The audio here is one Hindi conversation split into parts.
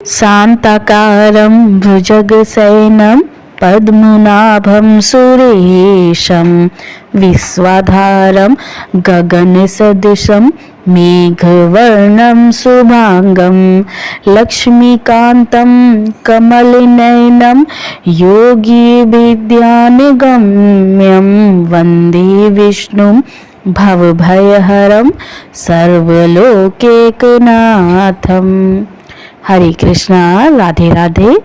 शान्ताकारं भुजगशयनं पद्मनाभं सुरेशं विश्वाधारं गगनसदृशं मेघवर्णं शुभांगं लक्ष्मीकान्तं कमलनयनं योगिविद्यानिगम्यं वन्दे विष्णुं भवभयहरं सर्वलोकैकनाथम्। हरे कृष्णा, राधे राधे।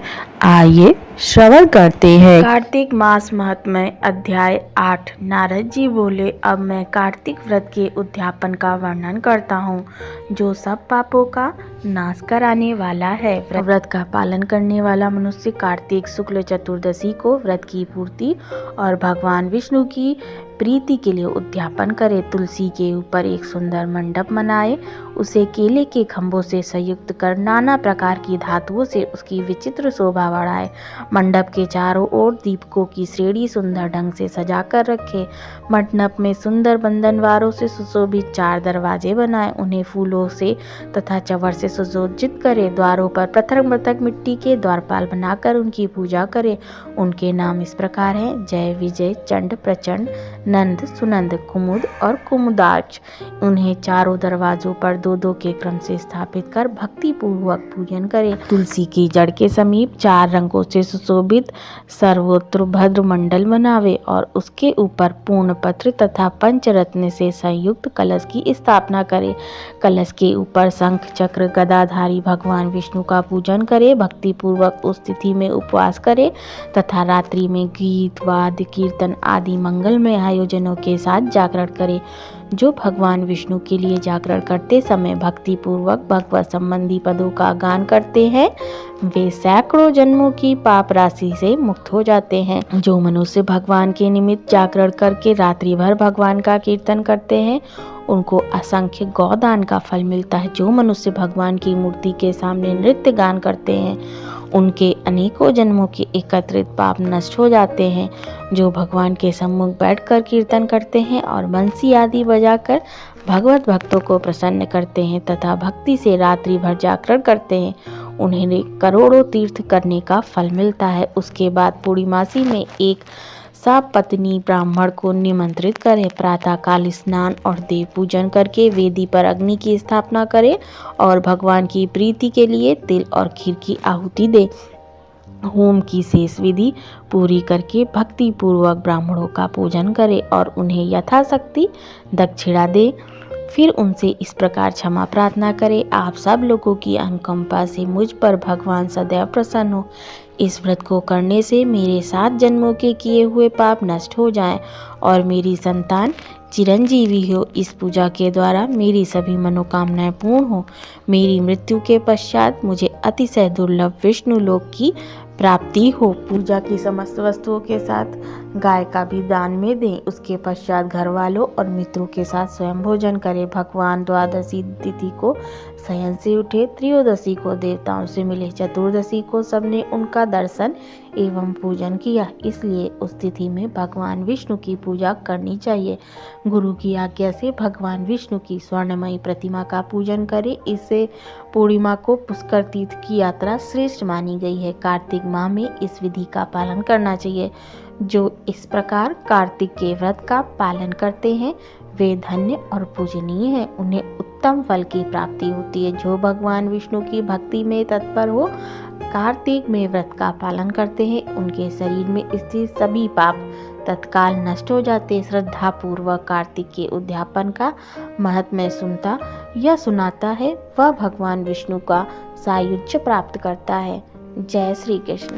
आइए श्रवण करते हैं कार्तिक मास महात्म्य अध्याय 8। नारद जी बोले, अब मैं कार्तिक व्रत के उद्यापन का वर्णन करता हूँ, जो सब पापों का नाश कराने वाला है। व्रत का पालन करने वाला मनुष्य कार्तिक शुक्ल चतुर्दशी को व्रत की पूर्ति और भगवान विष्णु की प्रीति के लिए उद्यापन करे। तुलसी के ऊपर एक सुंदर मंडप बनाए, उसे केले के खंभों से संयुक्त कर नाना प्रकार की धातुओं से उसकी विचित्र शोभा बढ़ाए। मंडप के चारों ओर दीपकों की श्रेणी सुंदर ढंग से सजाकर रखे। मंडप में सुंदर बंधनवारों से सुशोभित 4 दरवाजे बनाए, उन्हें फूलों से तथा चवर से सुसज्जित करे। द्वारों पर पृथक पृथक मिट्टी के द्वारपाल बनाकर उनकी पूजा करे। उनके नाम इस प्रकार हैं: जय, विजय, चंड, प्रचंड, नंद, सुनंद, कुमुद और कुमुदाच। उन्हें चारों दरवाजों पर 2-2 के क्रम से स्थापित कर भक्ति पूर्वक पूजन करे। तुलसी की जड़ के समीप 4 रंगों से सुशोभित सर्वोत्तर भद्र मंडल बनावे और उसके ऊपर पूर्ण पत्र तथा पंचरत्न से संयुक्त कलश की स्थापना करे। कलश के ऊपर शंख, चक्र, गदाधारी भगवान विष्णु का पूजन करे। भक्ति पूर्वक उस तिथि में उपवास करे तथा रात्रि में गीत, वाद्य, कीर्तन आदि मंगलमय आयोजनों के साथ जागरण करे। जो भगवान विष्णु के लिए जागरण करते समय भक्ति पूर्वक भगवत संबंधी पदों का गान करते हैं, वे सैकड़ों जन्मों की पाप राशि से मुक्त हो जाते हैं। जो मनुष्य भगवान के निमित्त जागरण करके रात्रि भर भगवान का कीर्तन करते हैं, उनको असंख्य गौदान का फल मिलता है। जो मनुष्य भगवान की मूर्ति के सामने नृत्य गान करते हैं, उनके अनेकों जन्मों के एकत्रित पाप नष्ट हो जाते हैं। जो भगवान के सम्मुख बैठकर कीर्तन करते हैं और बंसी आदि बजाकर भगवत भक्तों को प्रसन्न करते हैं तथा भक्ति से रात्रि भर जागरण करते हैं, उन्हें करोड़ों तीर्थ करने का फल मिलता है। उसके बाद पूर्णिमासी में एक सपत्नी ब्राह्मण को निमंत्रित करें, प्रातःकाल स्नान और देव पूजन करके वेदी पर अग्नि की स्थापना करे और भगवान की प्रीति के लिए तिल और खीर की आहुति दे। होम की शेष विधि पूरी करके भक्ति पूर्वक ब्राह्मणों का पूजन करे और उन्हें यथाशक्ति दक्षिणा दे। फिर उनसे इस प्रकार क्षमा प्रार्थना करें, आप सब लोगों की अनुकंपा से मुझ पर भगवान सदैव प्रसन्न हो। इस व्रत को करने से मेरे 7 जन्मों के किए हुए पाप नष्ट हो जाएं और मेरी संतान चिरंजीवी हो। इस पूजा के द्वारा मेरी सभी मनोकामनाएं पूर्ण हो। मेरी मृत्यु के पश्चात मुझे अतिशय दुर्लभ विष्णु लोक की प्राप्ति हो। पूजा की समस्त वस्तुओं के साथ गाय का भी दान में दें। उसके पश्चात घर वालों और मित्रों के साथ स्वयं भोजन करें। भगवान द्वादशी तिथि को शयन से उठे, त्रयोदशी को देवताओं से मिले, चतुर्दशी को सबने उनका दर्शन एवं पूजन किया। इसलिए उस तिथि में भगवान विष्णु की पूजा करनी चाहिए। गुरु की आज्ञा से भगवान विष्णु की स्वर्णमयी प्रतिमा का पूजन करें। इससे पूर्णिमा को पुष्कर तीर्थ की यात्रा श्रेष्ठ मानी गई है। कार्तिक माह में इस विधि का पालन करना चाहिए। जो इस प्रकार कार्तिक के व्रत का पालन करते हैं, वे धन्य और पूजनीय हैं। उन्हें उत्तम फल की प्राप्ति होती है। जो भगवान विष्णु की भक्ति में तत्पर हो, कार्तिक में व्रत का पालन करते हैं, उनके शरीर में स्थित सभी पाप तत्काल नष्ट हो जाते। श्रद्धा पूर्वक कार्तिक के उद्यापन का महत्म्य सुनता या सुनाता है, वह भगवान विष्णु का सायुज्य प्राप्त करता है। जय श्री कृष्ण।